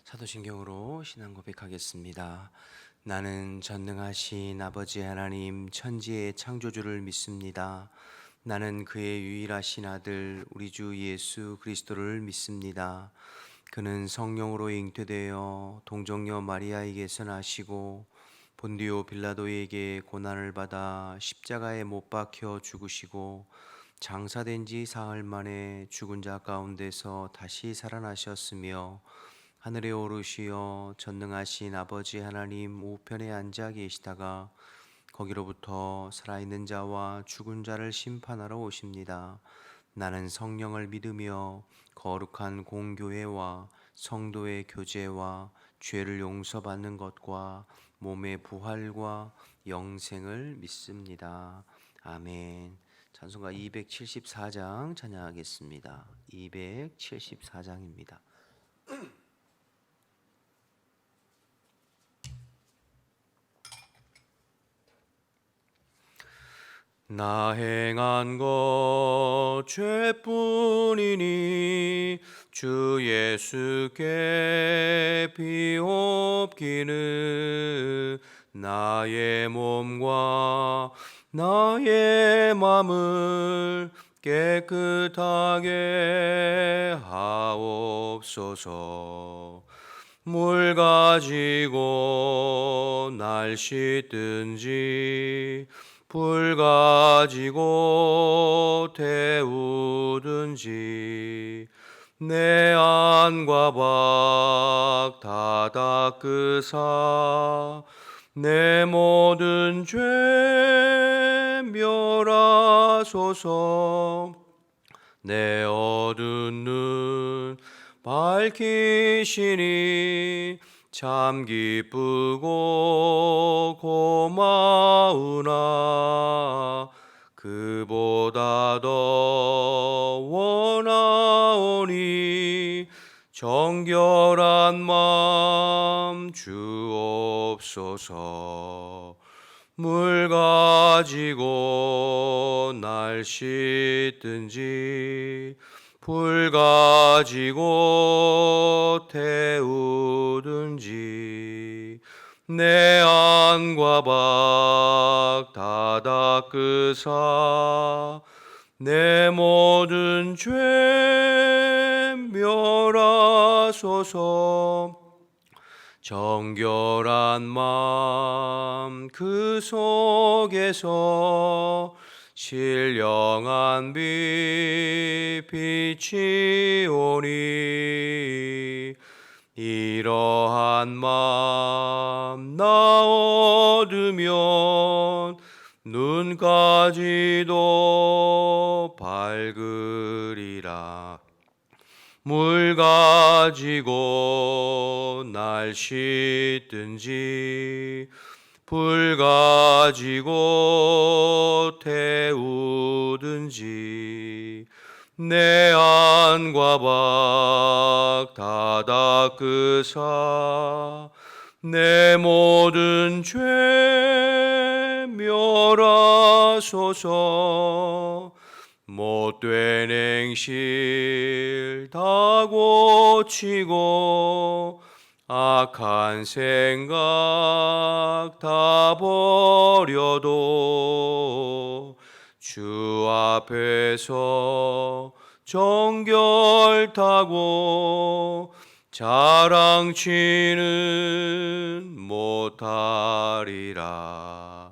사도신경으로 신앙 고백하겠습니다. 나는 전능하신 아버지 하나님 천지의 창조주를 믿습니다. 나는 그의 유일하신 아들 우리 주 예수 그리스도를 믿습니다. 그는 성령으로 잉태되어 동정녀 마리아에게서 나시고 본디오 빌라도에게 고난을 받아 십자가에 못 박혀 죽으시고 장사된 지 사흘 만에 죽은 자 가운데서 다시 살아나셨으며 하늘에 오르시어 전능하신 아버지 하나님 우편에 앉아 계시다가 거기로부터 살아있는 자와 죽은 자를 심판하러 오십니다. 나는 성령을 믿으며 거룩한 공교회와 성도의 교제와 죄를 용서받는 것과 몸의 부활과 영생을 믿습니다. 아멘. 찬송가 274장 찬양하겠습니다. 274장입니다. 나 행한 것 죄뿐이니 주 예수께 비옵기는 나의 몸과 나의 맘을 깨끗하게 하옵소서. 물 가지고 날 씻든지 불 가지고 태우든지 내 안과 밖 다 닦으사 내 모든 죄 멸하소서. 내 어두운 눈 밝히시니 참 기쁘고 고마우나 그보다 더 원하오니 정결한 마음 주옵소서. 물 가지고 날 씻든지 불 가지고 태우든지 내 안과 밖 다 닦으사 내 모든 죄 멸하소서. 정결한 마음 그 속에서 신령한 빛 빛이 오니 이러한 마음 나 얻으면 눈까지도 밝으리라. 물 가지고 날 씻든지 불 가지고 태우든지 내 안과 밖 다 닦으사 내 모든 죄 멸하소서. 못된 행실 다 고치고 악한 생각 다 버려도 주 앞에서 정결타고 자랑치는 못하리라.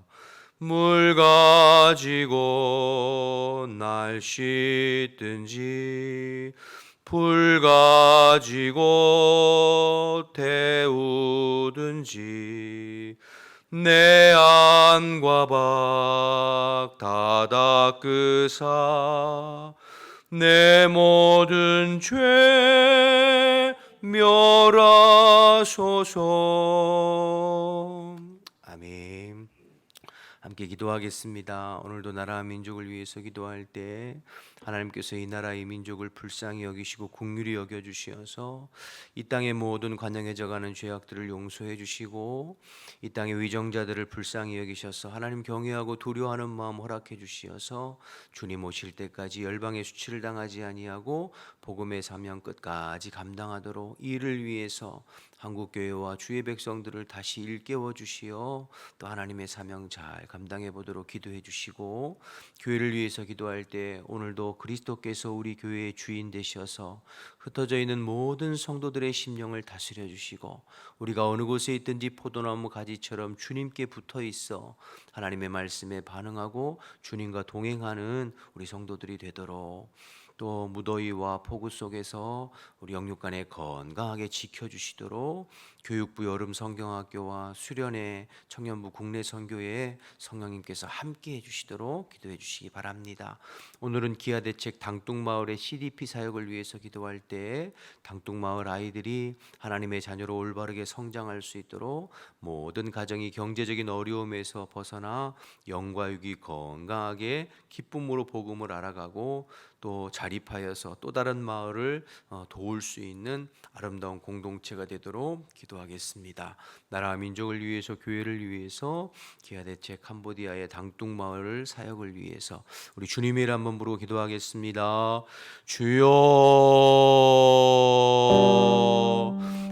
물 가지고 날 씻든지 불 가지고 태우든지 내 안과 밖 다 닦으사 내 모든 죄 멸하소서. 아멘. 함께 기도하겠습니다. 오늘도 나라 민족을 위해서 기도할 때 하나님께서 이 나라의 민족을 불쌍히 여기시고 긍휼히 여겨 주시어서 이 땅의 모든 관영해져가는 죄악들을 용서해 주시고 이 땅의 위정자들을 불쌍히 여기셔서 하나님 경외하고 두려워하는 마음 허락해 주시어서 주님 오실 때까지 열방의 수치를 당하지 아니하고 복음의 사명 끝까지 감당하도록 이를 위해서 한국교회와 주의 백성들을 다시 일깨워 주시어 또 하나님의 사명 잘 감당해 보도록 기도해 주시고, 교회를 위해서 기도할 때 오늘도 그리스도께서 우리 교회의 주인 되셔서 흩어져 있는 모든 성도들의 심령을 다스려 주시고, 우리가 어느 곳에 있든지 포도나무 가지처럼 주님께 붙어 있어 하나님의 말씀에 반응하고 주님과 동행하는 우리 성도들이 되도록, 또 무더위와 폭우 속에서 우리 영육간에 건강하게 지켜주시도록 교육부 여름 성경학교와 수련회 청년부 국내 선교회에 성령님께서 함께해 주시도록 기도해 주시기 바랍니다. 오늘은 기아대책 당뚱마을의 CDP 사역을 위해서 기도할 때 당뚱마을 아이들이 하나님의 자녀로 올바르게 성장할 수 있도록 모든 가정이 경제적인 어려움에서 벗어나 영과 육이 건강하게 기쁨으로 복음을 알아가고 또 자립하여서 또 다른 마을을 도울 수 있는 아름다운 공동체가 되도록 기도하겠습니다. 나라와 민족을 위해서, 교회를 위해서, 기아대책 캄보디아의 당뚱마을 사역을 위해서 우리 주님의 이름 한번 부르고 기도하겠습니다. 주여,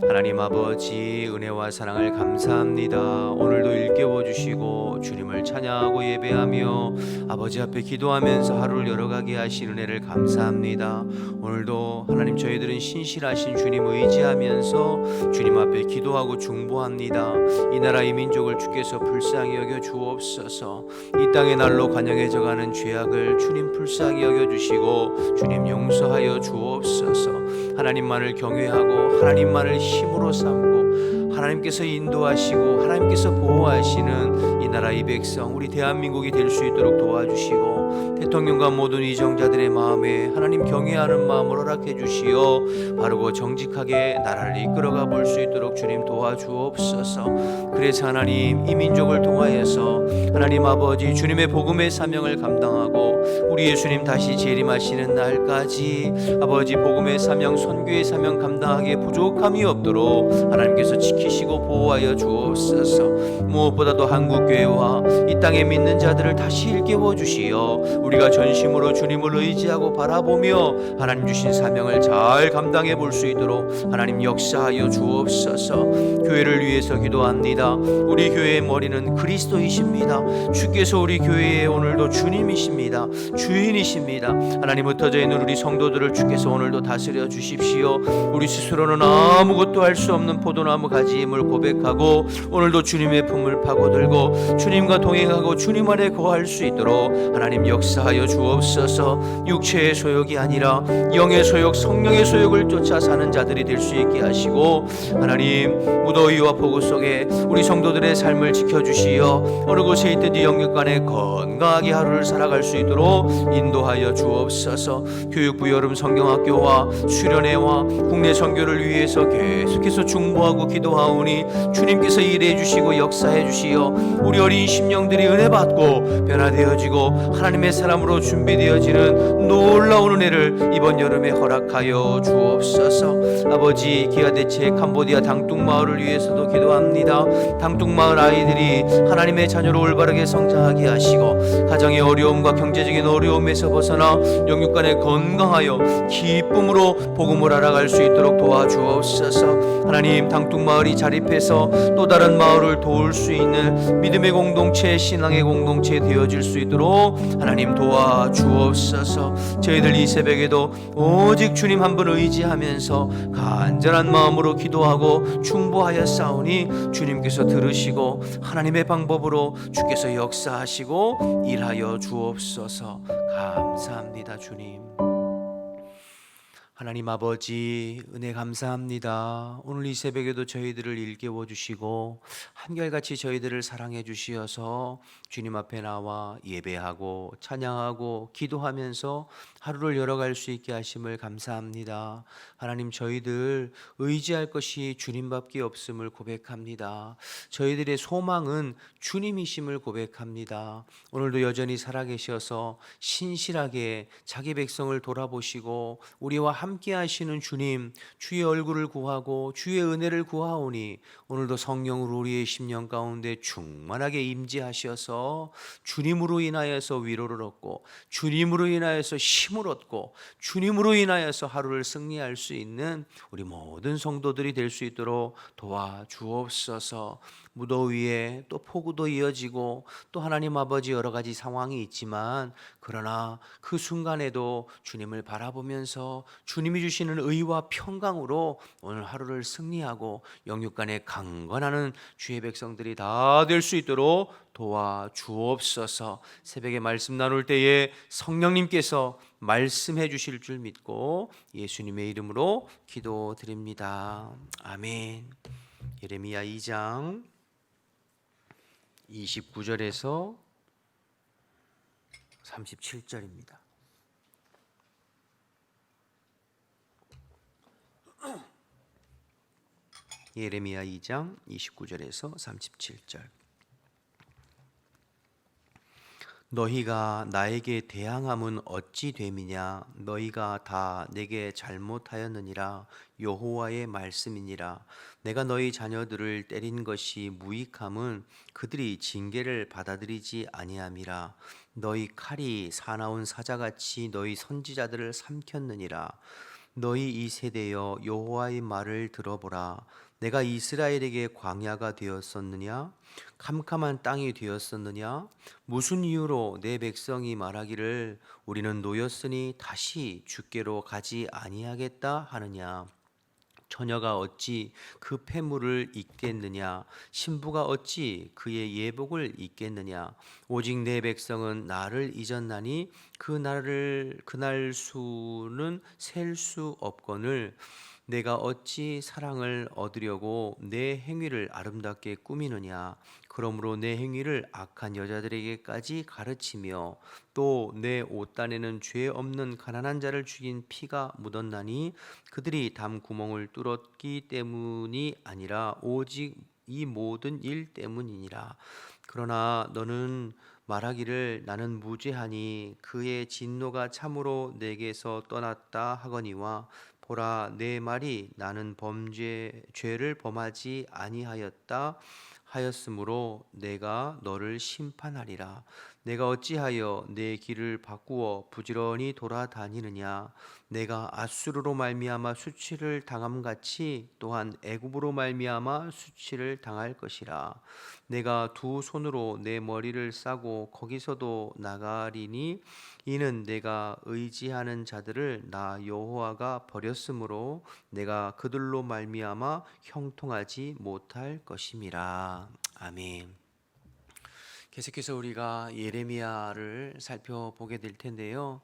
하나님 아버지 은혜와 사랑을 감사합니다. 오늘도 일깨워 주시고 주님을 찬양하고 예배하며 아버지 앞에 기도하면서 하루를 열어가게 하신 은혜를 감사합니다. 오늘도 하나님 저희들은 신실하신 주님 의지하면서 주님 앞에 기도하고 중보합니다. 이 나라 이 민족을 주께서 불쌍히 여겨 주옵소서. 이 땅의 날로 관영해져가는 죄악을 주님 불쌍히 여겨 주시고 주님 용서하여 주옵소서. 하나님만을 경외하고 하나님만을 힘으로 삼고 하나님께서 인도하시고 하나님께서 보호하시는 이 나라 이 백성 우리 대한민국이 될 수 있도록 도와주시고, 대통령과 모든 이정자들의 마음에 하나님 경외하는 마음을 허락해 주시어 바르고 정직하게 나라를 이끌어가 볼 수 있도록 주님 도와주옵소서. 그래서 하나님 이 민족을 통하여서 하나님 아버지 주님의 복음의 사명을 감당하고 우리 예수님 다시 재림하시는 날까지 아버지 복음의 사명, 선교의 사명 감당하기에 부족함이 없도록 하나님께서 지키시고 보호하여 주옵소서. 무엇보다도 한국교회와 이 땅에 믿는 자들을 다시 일깨워 주시어 우리가 전심으로 주님을 의지하고 바라보며 하나님 주신 사명을 잘 감당해 볼 수 있도록 하나님 역사하여 주옵소서. 교회를 위해서 기도합니다. 우리 교회의 머리는 그리스도이십니다. 주께서 우리 교회의 오늘도 주님이십니다. 주인이십니다. 하나님 흩어져 있는 우리 성도들을 주께서 오늘도 다스려 주십시오. 우리 스스로는 아무것도 할 수 없는 포도나무 가지임을 고백하고 오늘도 주님의 품을 파고들고 주님과 동행하고 주님 안에 거할 수 있도록 하나님 역사하여 주옵소서. 육체의 소욕이 아니라 영의 소욕, 성령의 소욕을 쫓아 사는 자들이 될 수 있게 하시고, 하나님 무더위와 폭우 속에 우리 성도들의 삶을 지켜주시어 어느 곳에 있든지 영육간에 건강하게 하루를 살아갈 수 있도록 인도하여 주옵소서. 교육부 여름 성경학교와 수련회와 국내 선교를 위해서 계속해서 중보하고 기도하오니 주님께서 일해 주시고 역사해 주시어 우리 어린 심령들이 은혜 받고 변화되어지고 하나님의 사람으로 준비되어지는 놀라운 은혜를 이번 여름에 허락하여 주옵소서. 아버지 기아대책 캄보디아 당뚱마을을 위해서도 기도합니다. 당뚱마을 아이들이 하나님의 자녀로 올바르게 성장하게 하시고 가정의 어려움과 경제적인 어려움에서 벗어나 영육간에 건강하여 기쁨으로 복음을 알아갈 수 있도록 도와주옵소서. 하나님 당뚱마을이 자립해서 또 다른 마을을 도울 수 있는 믿음의 공동체, 신앙의 공동체 되어질 수 있도록 하나님 도와주옵소서. 저희들 이 새벽에도 오직 주님 한 분 의지하면서 간절한 마음으로 기도하고 중보하여 싸우니 주님께서 들으시고 하나님의 방법으로 주께서 역사하시고 일하여 주옵소서. 감사합니다. 주님. 하나님 아버지 은혜 감사합니다. 오늘 이 새벽에도 저희들을 일깨워 주시고 한결같이 저희들을 사랑해 주시어서 주님 앞에 나와 예배하고 찬양하고 기도하면서 하루를 열어갈 수 있게 하심을 감사합니다. 하나님 저희들 의지할 것이 주님밖에 없음을 고백합니다. 저희들의 소망은 주님이심을 고백합니다. 오늘도 여전히 살아계셔서 신실하게 자기 백성을 돌아보시고 우리와 함께 하시는 주님, 주의 얼굴을 구하고 주의 은혜를 구하오니 오늘도 성령으로 우리의 심령 가운데 충만하게 임재하셔서 주님으로 인하여서 위로를 얻고 주님으로 인하여서 힘을 얻고 주님으로 인하여서 하루를 승리할 수 있는 우리 모든 성도들이 될 수 있도록 도와주옵소서. 무더위에 또 폭우도 이어지고 또 하나님 아버지 여러 가지 상황이 있지만 그러나 그 순간에도 주님을 바라보면서 주님이 주시는 의와 평강으로 오늘 하루를 승리하고 영육간에 강건하는 주의 백성들이 다 될 수 있도록 도와주옵소서. 새벽에 말씀 나눌 때에 성령님께서 말씀해 주실 줄 믿고 예수님의 이름으로 기도드립니다. 아멘. 예레미야 2장 29절에서 37절입니다. 예레미야 2장 29절에서 37절. 너희가 나에게 대항함은 어찌 됨이냐? 너희가 다 내게 잘못하였느니라. 여호와의 말씀이니라. 내가 너희 자녀들을 때린 것이 무익함은 그들이 징계를 받아들이지 아니함이라. 너희 칼이 사나운 사자같이 너희 선지자들을 삼켰느니라. 너희 이 세대여 여호와의 말을 들어보라. 내가 이스라엘에게 광야가 되었었느냐? 캄캄한 땅이 되었었느냐? 무슨 이유로 내 백성이 말하기를 우리는 노였으니 다시 주께로 가지 아니하겠다 하느냐? 처녀가 어찌 그 폐물을 잊겠느냐? 신부가 어찌 그의 예복을 잊겠느냐? 오직 내 백성은 나를 잊었나니 그날 수는 셀 수 없거늘 내가 어찌 사랑을 얻으려고 내 행위를 아름답게 꾸미느냐? 그러므로 내 행위를 악한 여자들에게까지 가르치며 또 내 옷단에는 죄 없는 가난한 자를 죽인 피가 묻었나니 그들이 담 구멍을 뚫었기 때문이 아니라 오직 이 모든 일 때문이니라. 그러나 너는 말하기를 나는 무죄하니 그의 진노가 참으로 내게서 떠났다 하거니와 보라 내 말이 나는 죄를 범하지 아니하였다 하였으므로 내가 너를 심판하리라. 내가 어찌하여 내 길을 바꾸어 부지런히 돌아다니느냐? 내가 아수르로 말미암아 수치를 당함같이 또한 애굽으로 말미암아 수치를 당할 것이라. 내가 두 손으로 내 머리를 싸고 거기서도 나가리니 이는 내가 의지하는 자들을 나 여호와가 버렸으므로 내가 그들로 말미암아 형통하지 못할 것임이라. 아멘. 계속해서 우리가 예레미야를 살펴보게 될 텐데요.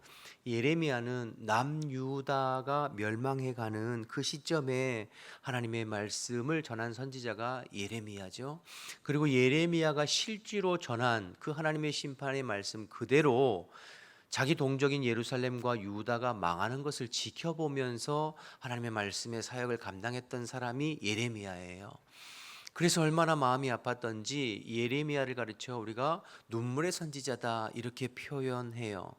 예레미야는 남유다가 멸망해가는 그 시점에 하나님의 말씀을 전한 선지자가 예레미야죠. 그리고 예레미야가 실제로 전한 그 하나님의 심판의 말씀 그대로 자기 동족인 예루살렘과 유다가 망하는 것을 지켜보면서 하나님의 말씀의 사역을 감당했던 사람이 예레미야예요. 그래서 얼마나 마음이 아팠던지 예레미야를 가르쳐 우리가 눈물의 선지자다 이렇게 표현해요.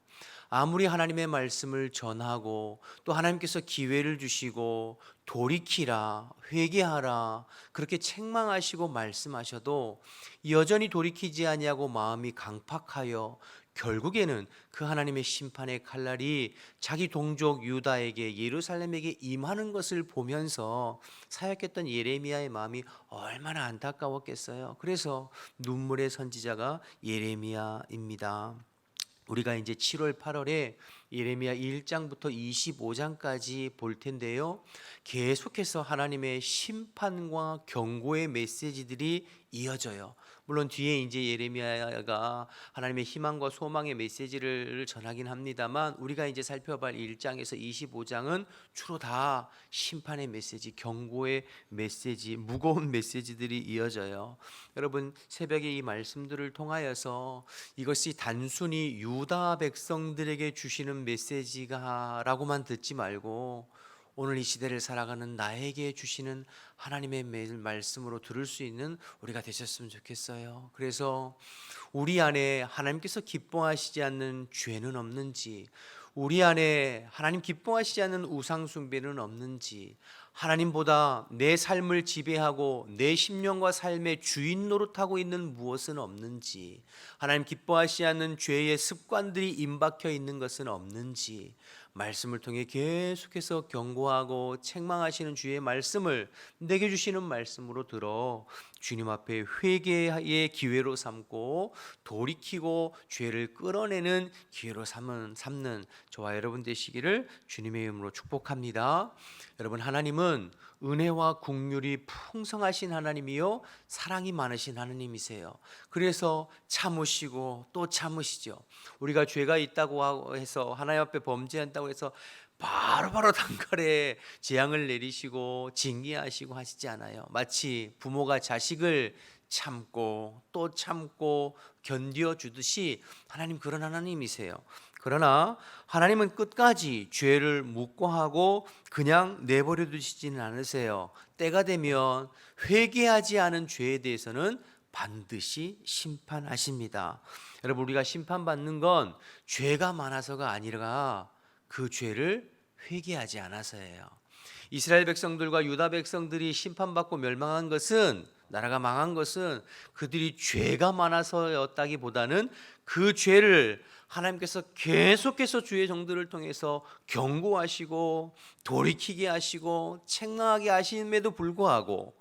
아무리 하나님의 말씀을 전하고 또 하나님께서 기회를 주시고 돌이키라 회개하라 그렇게 책망하시고 말씀하셔도 여전히 돌이키지 아니하고 마음이 강팍하여 결국에는 그 하나님의 심판의 칼날이 자기 동족 유다에게 예루살렘에게 임하는 것을 보면서 사역했던 예레미야의 마음이 얼마나 안타까웠겠어요. 그래서 눈물의 선지자가 예레미야입니다. 우리가 이제 7월 8월에 예레미야 1장부터 25장까지 볼 텐데요. 계속해서 하나님의 심판과 경고의 메시지들이 이어져요. 물론 뒤에 이제 예레미야가 하나님의 희망과 소망의 메시지를 전하긴 합니다만 우리가 이제 살펴볼 1장에서 25장은 주로 다 심판의 메시지, 경고의 메시지, 무거운 메시지들이 이어져요. 여러분 새벽에 이 말씀들을 통하여서 이것이 단순히 유다 백성들에게 주시는 메시지가라고만 듣지 말고 오늘 이 시대를 살아가는 나에게 주시는 하나님의 말씀으로 들을 수 있는 우리가 되셨으면 좋겠어요. 그래서 우리 안에 하나님께서 기뻐하시지 않는 죄는 없는지, 우리 안에 하나님 기뻐하시지 않는 우상 숭배는 없는지, 하나님보다 내 삶을 지배하고 내 심령과 삶의 주인 노릇하고 있는 무엇은 없는지, 하나님 기뻐하시지 않는 죄의 습관들이 임박혀 있는 것은 없는지, 말씀을 통해 계속해서 경고하고 책망하시는 주의 말씀을 내게 주시는 말씀으로 들어 주님 앞에 회개의 기회로 삼고 돌이키고 죄를 끌어내는 기회로 삼는 저와 여러분 되시기를 주님의 이름으로 축복합니다. 여러분, 하나님은 은혜와 긍휼이 풍성하신 하나님이요 사랑이 많으신 하나님이세요. 그래서 참으시고 또 참으시죠. 우리가 죄가 있다고 해서 하나님 앞에 범죄한다고 해서 바로바로 단칼에 재앙을 내리시고 징계하시고 하시지 않아요. 마치 부모가 자식을 참고 또 참고 견디어 주듯이 하나님 그런 하나님이세요. 그러나 하나님은 끝까지 죄를 묵과하고 그냥 내버려 두시지는 않으세요. 때가 되면 회개하지 않은 죄에 대해서는 반드시 심판하십니다. 여러분, 우리가 심판받는 건 죄가 많아서가 아니라 그 죄를 회개하지 않아서예요. 이스라엘 백성들과 유다 백성들이 심판받고 멸망한 것은, 나라가 망한 것은 그들이 죄가 많아서였다기보다는 그 죄를 하나님께서 계속해서 주의 종들을 통해서 경고하시고 돌이키게 하시고 책망하게 하심에도 불구하고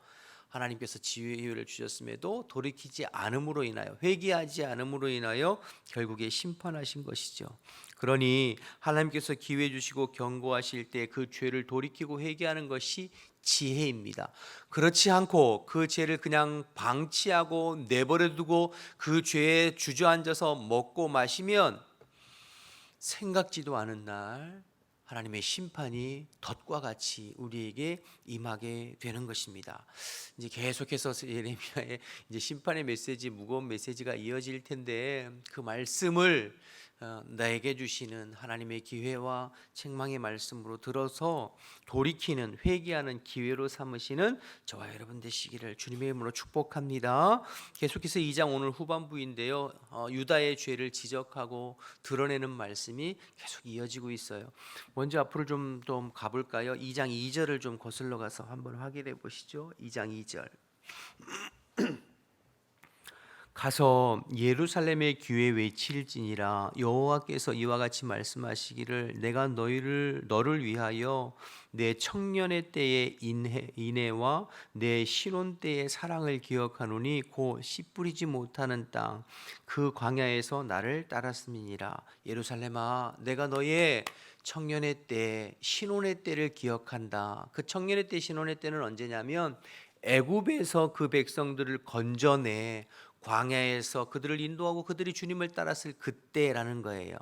하나님께서 지혜를 주셨음에도 돌이키지 않음으로 인하여, 회개하지 않음으로 인하여 결국에 심판하신 것이죠. 그러니 하나님께서 기회 주시고 경고하실 때 그 죄를 돌이키고 회개하는 것이 지혜입니다. 그렇지 않고 그 죄를 그냥 방치하고 내버려 두고 그 죄에 주저앉아서 먹고 마시면 생각지도 않은 날 하나님의 심판이 덫과 같이 우리에게 임하게 되는 것입니다. 이제 계속해서 예레미야의 이제 심판의 메시지, 무거운 메시지가 이어질 텐데 그 말씀을 나에게 주시는 하나님의 기회와 책망의 말씀으로 들어서 돌이키는, 회개하는 기회로 삼으시는 저와 여러분 되시기를 주님의 이름으로 축복합니다. 계속해서 2장 오늘 후반부인데요, 유다의 죄를 지적하고 드러내는 말씀이 계속 이어지고 있어요. 먼저 앞으로 좀 가볼까요? 2장 2절을 좀 거슬러 가서 한번 확인해 보시죠. 2장 2절. 가서 예루살렘의 귀에 외칠지니라. 여호와께서 이와 같이 말씀하시기를 내가 너를 위하여 내 청년의 때의 인애와 내 신혼 때의 사랑을 기억하노니 곧 씨 뿌리지 못하는 땅 그 광야에서 나를 따랐음이니라. 예루살렘아, 내가 너의 청년의 때, 신혼의 때를 기억한다. 그 청년의 때, 신혼의 때는 언제냐면 애굽에서 그 백성들을 건져내 광야에서 그들을 인도하고 그들이 주님을 따랐을 그때라는 거예요.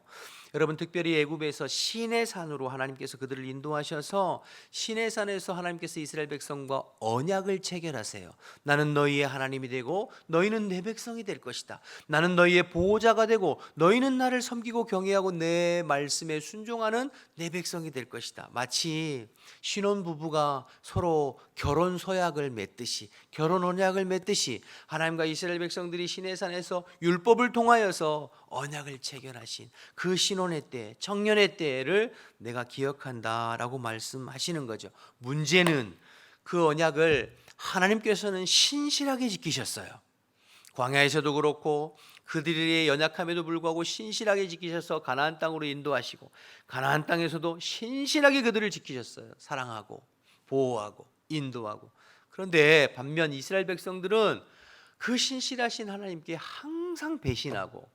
여러분, 특별히 애굽에서 시내산으로 하나님께서 그들을 인도하셔서 시내산에서 하나님께서 이스라엘 백성과 언약을 체결하세요. 나는 너희의 하나님이 되고 너희는 내 백성이 될 것이다. 나는 너희의 보호자가 되고 너희는 나를 섬기고 경외하고 내 말씀에 순종하는 내 백성이 될 것이다. 마치 신혼부부가 서로 결혼 서약을 맺듯이, 결혼 언약을 맺듯이 하나님과 이스라엘 백성들이 시내산에서 율법을 통하여서 언약을 체결하신 그 신혼의 때, 청년의 때를 내가 기억한다라고 말씀하시는 거죠. 문제는 그 언약을 하나님께서는 신실하게 지키셨어요. 광야에서도 그렇고 그들의 연약함에도 불구하고 신실하게 지키셔서 가나안 땅으로 인도하시고 가나안 땅에서도 신실하게 그들을 지키셨어요. 사랑하고 보호하고 인도하고. 그런데 반면 이스라엘 백성들은 그 신실하신 하나님께 항상 배신하고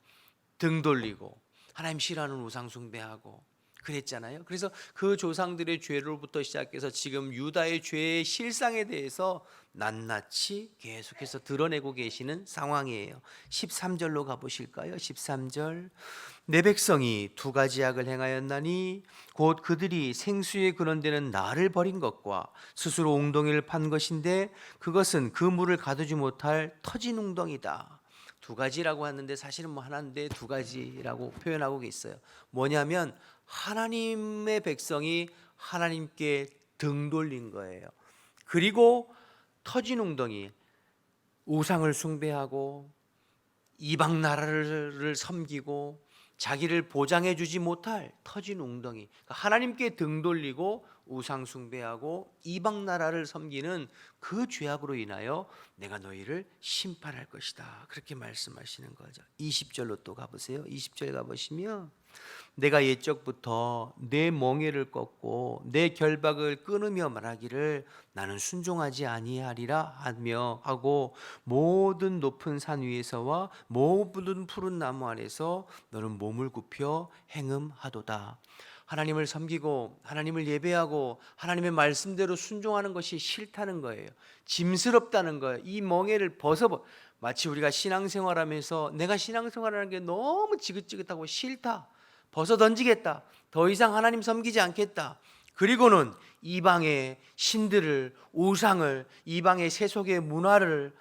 등 돌리고 하나님 싫어하는 우상 숭배하고 그랬잖아요. 그래서 그 조상들의 죄로부터 시작해서 지금 유다의 죄의 실상에 대해서 낱낱이 계속해서 드러내고 계시는 상황이에요. 13절로 가보실까요? 13절. 내 백성이 두 가지 악을 행하였나니 곧 그들이 생수에 근원되는 나를 버린 것과 스스로 웅덩이를 판 것인데 그것은 그 물을 가두지 못할 터진 웅덩이다. 두 가지라고 하는데 사실은 하나인데 두 가지라고 표현하고 있어요. 뭐냐면 하나님의 백성이 하나님께 등 돌린 거예요. 그리고 터진 웅덩이, 우상을 숭배하고 이방 나라를 섬기고 자기를 보장해 주지 못할 터진 웅덩이, 그러니까 하나님께 등 돌리고 우상 숭배하고 이방 나라를 섬기는 그 죄악으로 인하여 내가 너희를 심판할 것이다, 그렇게 말씀하시는 거죠. 20절로 또 가보세요. 20절 가보시면 내가 옛적부터 내 멍에를 꺾고 내 결박을 끊으며 말하기를 나는 순종하지 아니하리라 하며 하고 모든 높은 산 위에서와 모든 푸른 나무 아래서 너는 몸을 굽혀 행음하도다. 하나님을 섬기고 하나님을 예배하고 하나님의 말씀대로 순종하는 것이 싫다는 거예요. 짐스럽다는 거예요. 이 멍에를 마치 우리가 신앙생활하면서 내가 신앙생활하는 게 너무 지긋지긋하고 싫다, 벗어 던지겠다, 더 이상 하나님 섬기지 않겠다, 그리고는 이방의 신들을, 우상을, 이방의 세속의 문화를,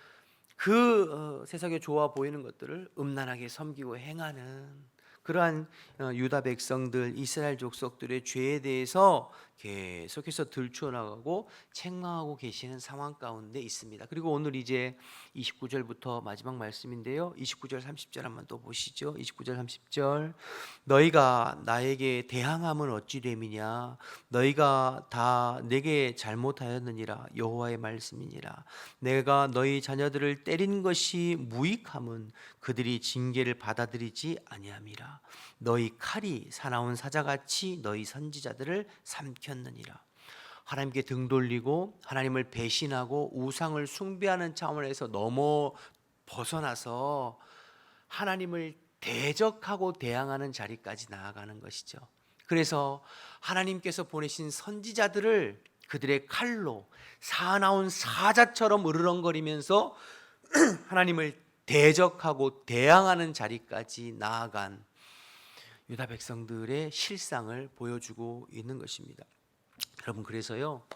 세상에 좋아 보이는 것들을 음란하게 섬기고 행하는 그러한 유다 백성들, 이스라엘 족속들의 죄에 대해서 계속해서 들추어 나가고 책망하고 계시는 상황 가운데 있습니다. 그리고 오늘 이제 29절부터 마지막 말씀인데요, 29절 30절 한번 또 보시죠. 29절 30절 너희가 나에게 대항함은 어찌 됨이냐, 너희가 다 내게 잘못하였느니라, 여호와의 말씀이니라. 내가 너희 자녀들을 때린 것이 무익함은 그들이 징계를 받아들이지 아니함이라. 너희 칼이 사나운 사자같이 너희 선지자들을 삼켰느니라. 하나님께 등 돌리고 하나님을 배신하고 우상을 숭배하는 차원에서 벗어나서 하나님을 대적하고 대항하는 자리까지 나아가는 것이죠. 그래서 하나님께서 보내신 선지자들을 그들의 칼로 사나운 사자처럼 으르렁거리면서 하나님을 대적하고 대항하는 자리까지 나아간 유다 백성들의 실상을 보여주고 있는 것입니다. 여러분, 그래서요,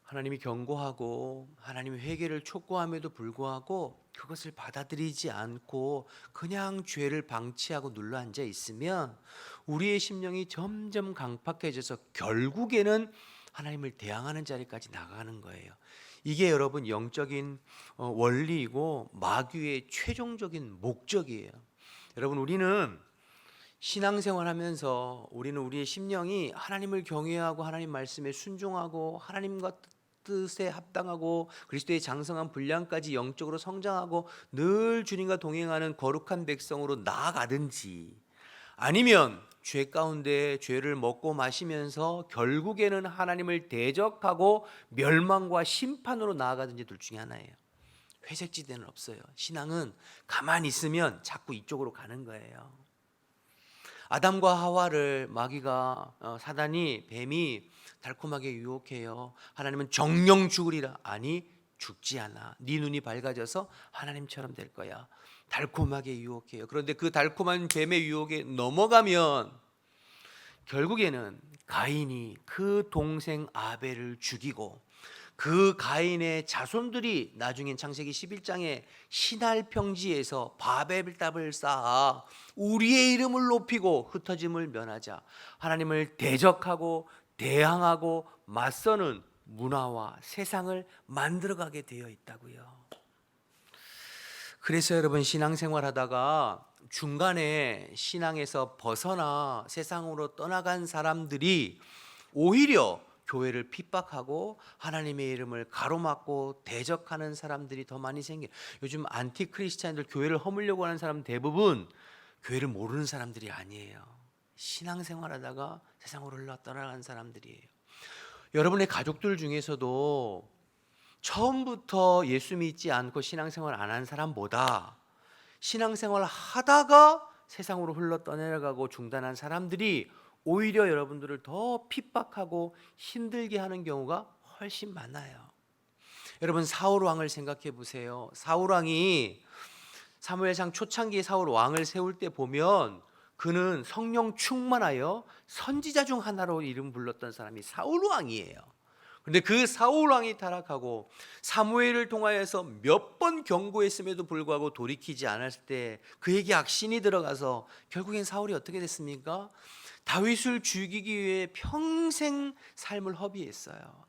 하나님이 경고하고 하나님의 회개를 촉구함에도 불구하고 그것을 받아들이지 않고 그냥 죄를 방치하고 눌러앉아 있으면 우리의 심령이 점점 강팍해져서 결국에는 하나님을 대항하는 자리까지 나가는 거예요. 이게 여러분 영적인 원리이고 마귀의 최종적인 목적이에요. 여러분, 우리는 신앙생활하면서 우리는 우리의 심령이 하나님을 경외하고 하나님 말씀에 순종하고 하나님과 뜻에 합당하고 그리스도의 장성한 분량까지 영적으로 성장하고 늘 주님과 동행하는 거룩한 백성으로 나아가든지, 아니면 죄 가운데 죄를 먹고 마시면서 결국에는 하나님을 대적하고 멸망과 심판으로 나아가든지 둘 중에 하나예요. 회색지대는 없어요. 신앙은 가만히 있으면 자꾸 이쪽으로 가는 거예요. 아담과 하와를 사단이, 뱀이 달콤하게 유혹해요. 하나님은 정령 죽으리라. 아니, 죽지 않아. 네 눈이 밝아져서 하나님처럼 될 거야. 달콤하게 유혹해요. 그런데 그 달콤한 뱀의 유혹에 넘어가면 결국에는 가인이 그 동생 아벨을 죽이고 그 가인의 자손들이 나중엔 창세기 11장에 신할 평지에서 바벨탑을 쌓아 우리의 이름을 높이고 흩어짐을 면하자 하나님을 대적하고 대항하고 맞서는 문화와 세상을 만들어가게 되어 있다고요. 그래서 여러분, 신앙생활 하다가 중간에 신앙에서 벗어나 세상으로 떠나간 사람들이 오히려 교회를 핍박하고 하나님의 이름을 가로막고 대적하는 사람들이 더 많이 생겨요. 요즘 안티크리스찬들, 교회를 허물려고 하는 사람 대부분 교회를 모르는 사람들이 아니에요. 신앙생활 하다가 세상으로 흘러 떠나간 사람들이에요. 여러분의 가족들 중에서도 처음부터 예수 믿지 않고 신앙생활 안 한 사람보다 신앙생활 하다가 세상으로 흘러 떠내려가고 중단한 사람들이 오히려 여러분들을 더 핍박하고 힘들게 하는 경우가 훨씬 많아요. 여러분, 사울 왕을 생각해 보세요. 사울 왕이 사무엘상 초창기에 사울 왕을 세울 때 보면 그는 성령 충만하여 선지자 중 하나로 이름 불렀던 사람이 사울 왕이에요. 그런데 그 사울 왕이 타락하고 사무엘을 통하여서 몇 번 경고했음에도 불구하고 돌이키지 않았을 때 그에게 악신이 들어가서 결국엔 사울이 어떻게 됐습니까? 다윗을 죽이기 위해 평생 삶을 허비했어요.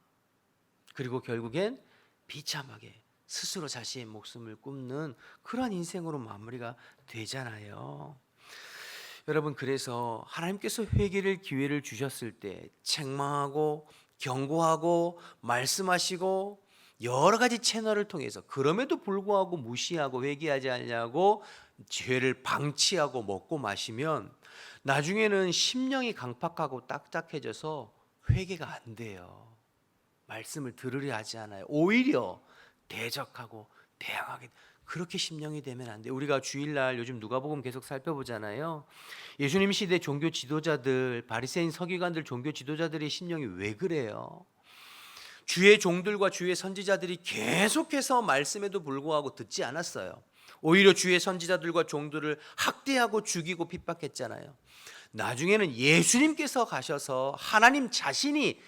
그리고 결국엔 비참하게 스스로 자신의 목숨을 끊는 그런 인생으로 마무리가 되잖아요. 여러분, 그래서 하나님께서 회개를 기회를 주셨을 때 책망하고 경고하고 말씀하시고 여러 가지 채널을 통해서, 그럼에도 불구하고 무시하고 회개하지 않냐고 죄를 방치하고 먹고 마시면 나중에는 심령이 강팍하고 딱딱해져서 회개가 안 돼요. 말씀을 들으려 하지 않아요. 오히려 대적하고 대항하게, 그렇게 심령이 되면 안 돼. 우리가 주일날 요즘 누가복음 계속 살펴보잖아요. 예수님 시대 종교 지도자들, 바리새인 서기관들, 종교 지도자들의 심령이 왜 그래요? 주의 종들과 주의 선지자들이 계속해서 말씀에도 불구하고 듣지 않았어요. 오히려 주의 선지자들과 종들을 학대하고 죽이고 핍박했잖아요. 나중에는 예수님께서 가셔서 하나님 자신이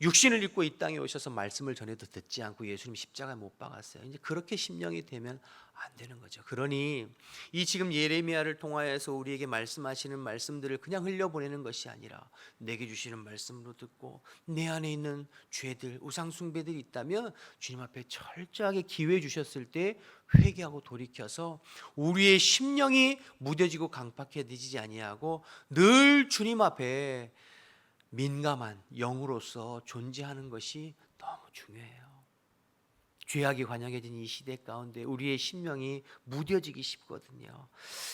육신을 입고 이 땅에 오셔서 말씀을 전해도 듣지 않고 예수님 십자가에 못 박았어요. 이제 그렇게 심령이 되면 안 되는 거죠. 그러니 이 지금 예레미야를 통하여서 우리에게 말씀하시는 말씀들을 그냥 흘려보내는 것이 아니라 내게 주시는 말씀으로 듣고 내 안에 있는 죄들, 우상 숭배들이 있다면 주님 앞에 철저하게 기회 주셨을 때 회개하고 돌이켜서 우리의 심령이 무뎌지고 강팍해지지 아니하고 늘 주님 앞에 민감한 영으로서 존재하는 것이 너무 중요해요. 죄악이 관영해진 이 시대 가운데 우리의 심령이 무뎌지기 쉽거든요.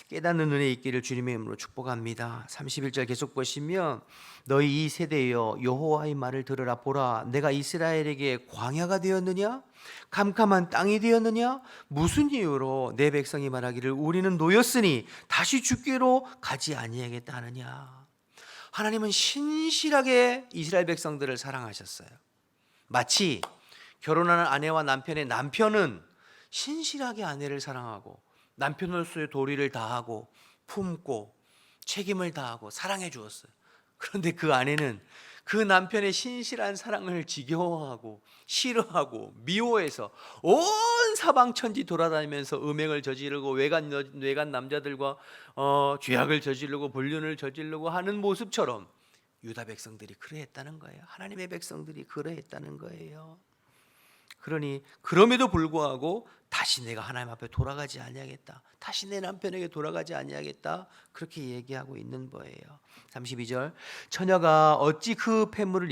깨닫는 은혜 있기를 주님의 이름으로 축복합니다. 31절 계속 보시면 너희 이 세대여 여호와의 말을 들으라. 보라, 내가 이스라엘에게 광야가 되었느냐? 캄캄한 땅이 되었느냐? 무슨 이유로 내 백성이 말하기를 우리는 노였으니 다시 죽기로 가지 아니하겠다 하느냐? 하나님은 신실하게 이스라엘 백성들을 사랑하셨어요. 마치 결혼하는 아내와 남편은 신실하게 아내를 사랑하고 남편으로서의 도리를 다하고 품고 책임을 다하고 사랑해 주었어요. 그런데 그 아내는 그 남편의 신실한 사랑을 지겨워하고 싫어하고 미워해서 온 사방천지 돌아다니면서 음행을 저지르고 외간 남자들과 죄악을 저지르고 불륜을 저지르고 하는 모습처럼 유다 백성들이 그러했다는 거예요. 하나님의 백성들이 그러했다는 거예요. 그러니 그럼에도 불구하고 다시 내가 하나님 앞에 돌아가지 아니하겠다, 다시 내 남편에게 돌아가지 아니하겠다, 그렇게 얘기하고 있는 거예요. 32절 처녀가 어찌 그 폐물을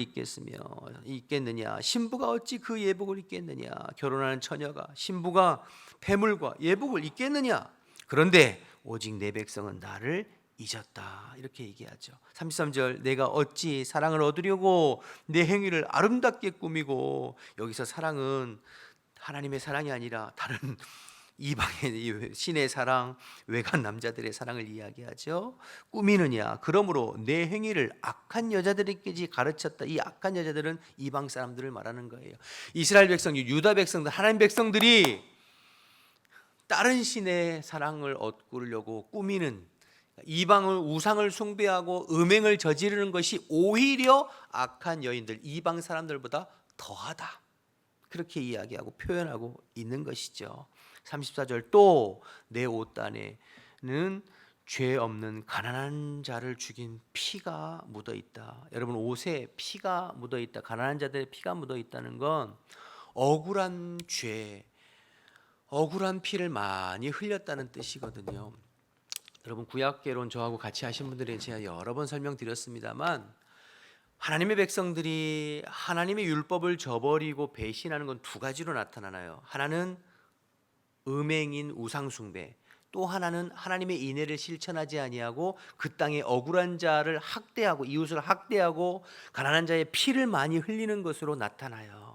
입겠느냐, 신부가 어찌 그 예복을 입겠느냐. 결혼하는 처녀가, 신부가 폐물과 예복을 입겠느냐. 그런데 오직 내 백성은 나를 잊었다, 이렇게 얘기하죠. 33절 내가 어찌 사랑을 얻으려고 내 행위를 아름답게 꾸미고, 여기서 사랑은 하나님의 사랑이 아니라 다른 이방의 신의 사랑, 외간 남자들의 사랑을 이야기하죠. 꾸미느냐, 그러므로 내 행위를 악한 여자들에게 가르쳤다. 이 악한 여자들은 이방 사람들을 말하는 거예요. 이스라엘 백성, 유다 백성들, 하나님 백성들이 다른 신의 사랑을 얻으려고 꾸미는, 이방을 우상을 숭배하고 음행을 저지르는 것이 오히려 악한 여인들, 이방 사람들보다 더하다, 그렇게 이야기하고 표현하고 있는 것이죠. 34절 또 내 옷단에는 죄 없는 가난한 자를 죽인 피가 묻어 있다. 여러분, 옷에 피가 묻어 있다, 가난한 자들의 피가 묻어 있다는 건 억울한 죄, 억울한 피를 많이 흘렸다는 뜻이거든요. 여러분, 구약개론 저하고 같이 하신 분들에 제가 여러 번 설명드렸습니다만, 하나님의 백성들이 하나님의 율법을 저버리고 배신하는 건 두 가지로 나타나요. 하나는 음행인 우상숭배, 또 하나는 하나님의 인애를 실천하지 아니하고 그 땅의 억울한 자를 학대하고 이웃을 학대하고 가난한 자의 피를 많이 흘리는 것으로 나타나요.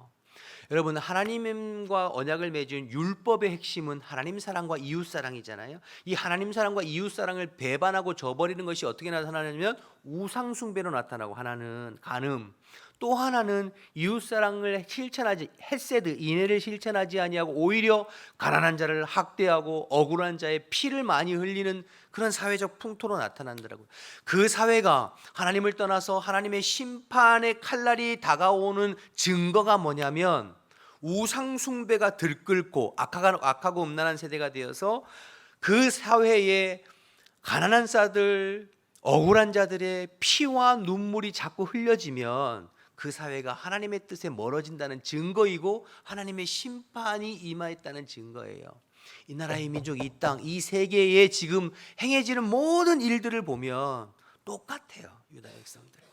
여러분, 하나님과 언약을 맺은 율법의 핵심은 하나님 사랑과 이웃 사랑이잖아요. 이 하나님 사랑과 이웃 사랑을 배반하고 저버리는 것이 어떻게 나타나냐면 우상 숭배로 나타나고, 하나는 간음, 또 하나는 이웃 사랑을 실천하지, 헤세드, 인애를 실천하지 아니하고 오히려 가난한 자를 학대하고 억울한 자의 피를 많이 흘리는 그런 사회적 풍토로 나타난다고요. 그 사회가 하나님을 떠나서 하나님의 심판의 칼날이 다가오는 증거가 뭐냐면, 우상 숭배가 들끓고 악하고 음란한 세대가 되어서 그 사회에 가난한 자들, 억울한 자들의 피와 눈물이 자꾸 흘려지면 그 사회가 하나님의 뜻에 멀어진다는 증거이고 하나님의 심판이 임하였다는 증거예요. 이 나라의 민족, 이 땅, 이 세계에 지금 행해지는 모든 일들을 보면 똑같아요. 유다 백성들과.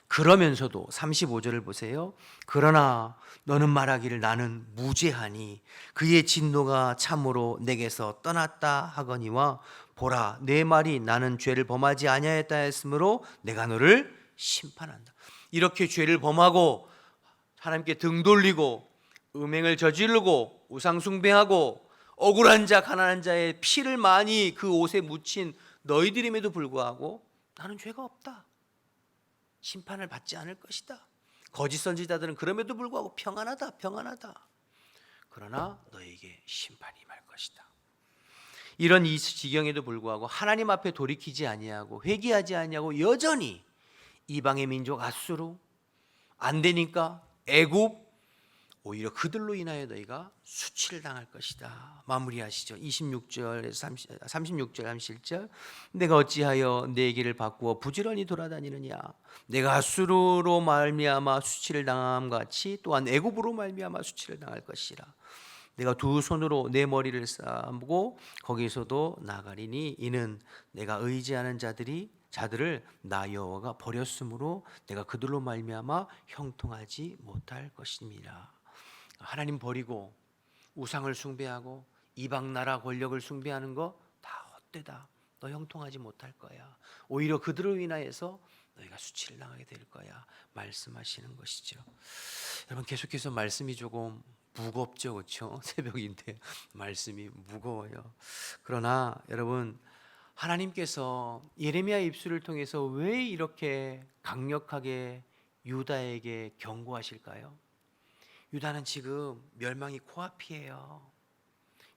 그러면서도 35절을 보세요. 그러나 너는 말하기를 나는 무죄하니 그의 진노가 참으로 내게서 떠났다 하거니와 보라 내 말이 나는 죄를 범하지 아니하였다 했으므로 내가 너를 심판한다. 이렇게 죄를 범하고 하나님께 등 돌리고 음행을 저지르고 우상 숭배하고 억울한 자 가난한 자의 피를 많이 그 옷에 묻힌 너희들임에도 불구하고 나는 죄가 없다, 심판을 받지 않을 것이다. 거짓 선지자들은 그럼에도 불구하고 평안하다. 그러나 너에게 심판이 임할 것이다. 이런 이 지경에도 불구하고 하나님 앞에 돌이키지 아니하고 회개하지 아니하고 여전히 이방의 민족 아수르, 안 되니까 애굽, 오히려 그들로 인하여 너희가 수치를 당할 것이다. 마무리하시죠. 36절에서 36절 37절. 내가 어찌하여 내 길을 바꾸어 부지런히 돌아다니느냐. 내가 아수르로 말미암아 수치를 당함 같이 또한 애굽으로 말미암아 수치를 당할 것이라. 내가 두 손으로 내 머리를 싸고 거기서도 나가리니 이는 내가 의지하는 자들을 나 여호와가 버렸으므로 내가 그들로 말미암아 형통하지 못할 것입니다. 하나님 버리고 우상을 숭배하고 이방 나라 권력을 숭배하는 거 다 헛되다. 너 형통하지 못할 거야. 오히려 그들로 인하여서 너희가 수치를 당하게 될 거야. 말씀하시는 것이죠. 여러분 계속해서 말씀이 조금 무겁죠, 그렇죠? 새벽인데 말씀이 무거워요. 그러나 여러분 하나님께서 예레미야 입술을 통해서 왜 이렇게 강력하게 유다에게 경고하실까요? 유다는 지금 멸망이 코앞이에요.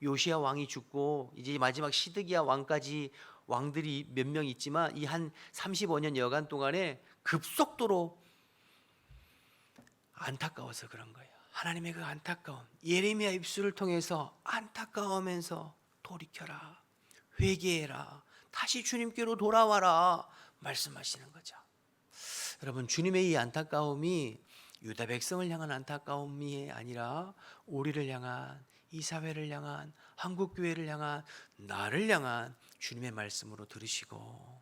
요시야 왕이 죽고 이제 마지막 시드기야 왕까지 왕들이 몇 명 있지만 이 한 35년 여간 동안에 급속도로 안타까워서 그런 거예요. 하나님의 그 안타까움, 예레미야 입술을 통해서 안타까우면서 돌이켜라, 회개해라, 다시 주님께로 돌아와라 말씀하시는 거죠. 여러분 주님의 이 안타까움이 유다 백성을 향한 안타까움이 아니라 우리를 향한, 이 사회를 향한, 한국교회를 향한, 나를 향한 주님의 말씀으로 들으시고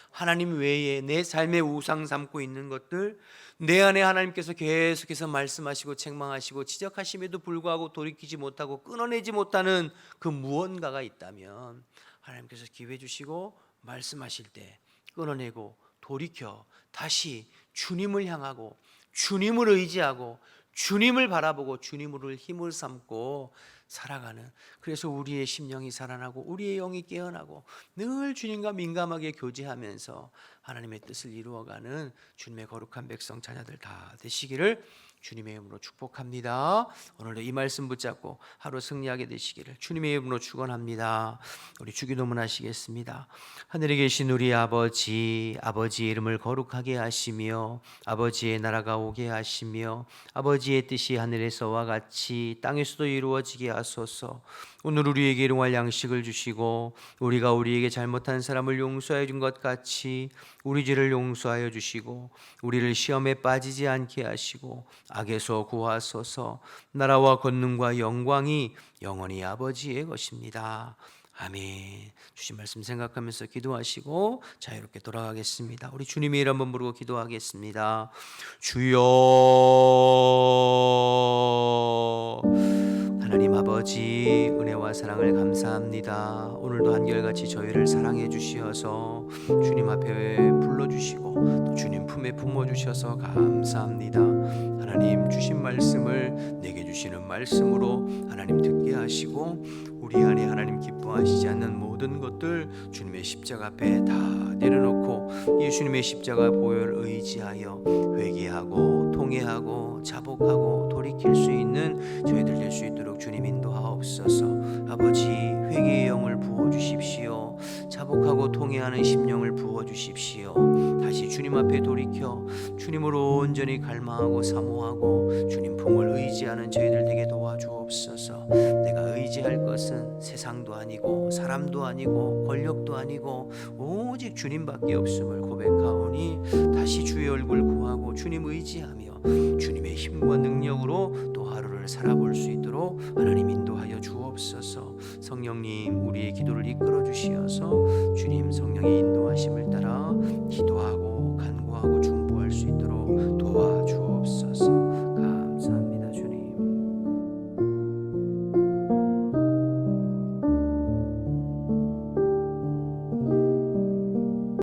하나님 외에 내 삶의 우상 삼고 있는 것들, 내 안에 하나님께서 계속해서 말씀하시고 책망하시고 지적하심에도 불구하고 돌이키지 못하고 끊어내지 못하는 그 무언가가 있다면 하나님께서 기회 주시고 말씀하실 때 끊어내고 돌이켜 다시 주님을 향하고 주님을 의지하고 주님을 바라보고 주님으로 힘을 삼고 살아가는, 그래서 우리의 심령이 살아나고 우리의 영이 깨어나고 늘 주님과 민감하게 교제하면서 하나님의 뜻을 이루어가는 주님의 거룩한 백성 자녀들 다 되시기를 주님의 이름으로 축복합니다. 오늘도 이 말씀 붙잡고 하루 승리하게 되시기를 주님의 이름으로 축원합니다. 우리 주기도문 하시겠습니다. 하늘에 계신 우리 아버지, 아버지의 이름을 거룩하게 하시며 아버지의 나라가 오게 하시며 아버지의 뜻이 하늘에서와 같이 땅에서도 이루어지게 하소서. 오늘 우리에게 일용할 양식을 주시고 우리가 우리에게 잘못한 사람을 용서해 준 것 같이 우리 죄를 용서하여 주시고 우리를 시험에 빠지지 않게 하시고 악에서 구하소서. 나라와 권능과 영광이 영원히 아버지의 것입니다. 아멘. 주신 말씀 생각하면서 기도하시고 자유롭게 돌아가겠습니다. 우리 주님의 이름 한번 부르고 기도하겠습니다. 주여, 하나님 아버지 은혜와 사랑을 감사합니다. 오늘도 한결같이 저희를 사랑해 주시어서 주님 앞에 불러주시고 또 주님 품에 품어주셔서 감사합니다. 하나님 주신 말씀을 내게 주시는 말씀으로 하나님 듣게 하시고 우리 안에 하나님 기뻐하시지 않는 모든 것들 주님의 십자가 앞에 다 내려놓고 예수님의 십자가 보혈을 의지하여 회개하고 통회하고 자복하고 돌이킬 수 있는 저희들 될 수 있도록 주님 인도하옵소서. 아버지 회개의 영을 부어주십시오. 자복하고 통회하는 심령을 부어주십시오. 다시 주님 앞에 돌이켜 주님으로 온전히 갈망하고 사모하고 주님 품을 의지 의지하는 저희들 되게 도와주옵소서. 내가 의지할 것은 세상도 아니고 사람도 아니고 권력도 아니고 오직 주님밖에 없음을 고백하오니 다시 주의 얼굴 구하고 주님 의지하며 주님의 힘과 능력으로 또 하루를 살아볼 수 있도록 하나님 인도하여 주옵소서. 성령님 우리의 기도를 이끌어 주시어서 주님 성령의 인도하심을 따라 기도하고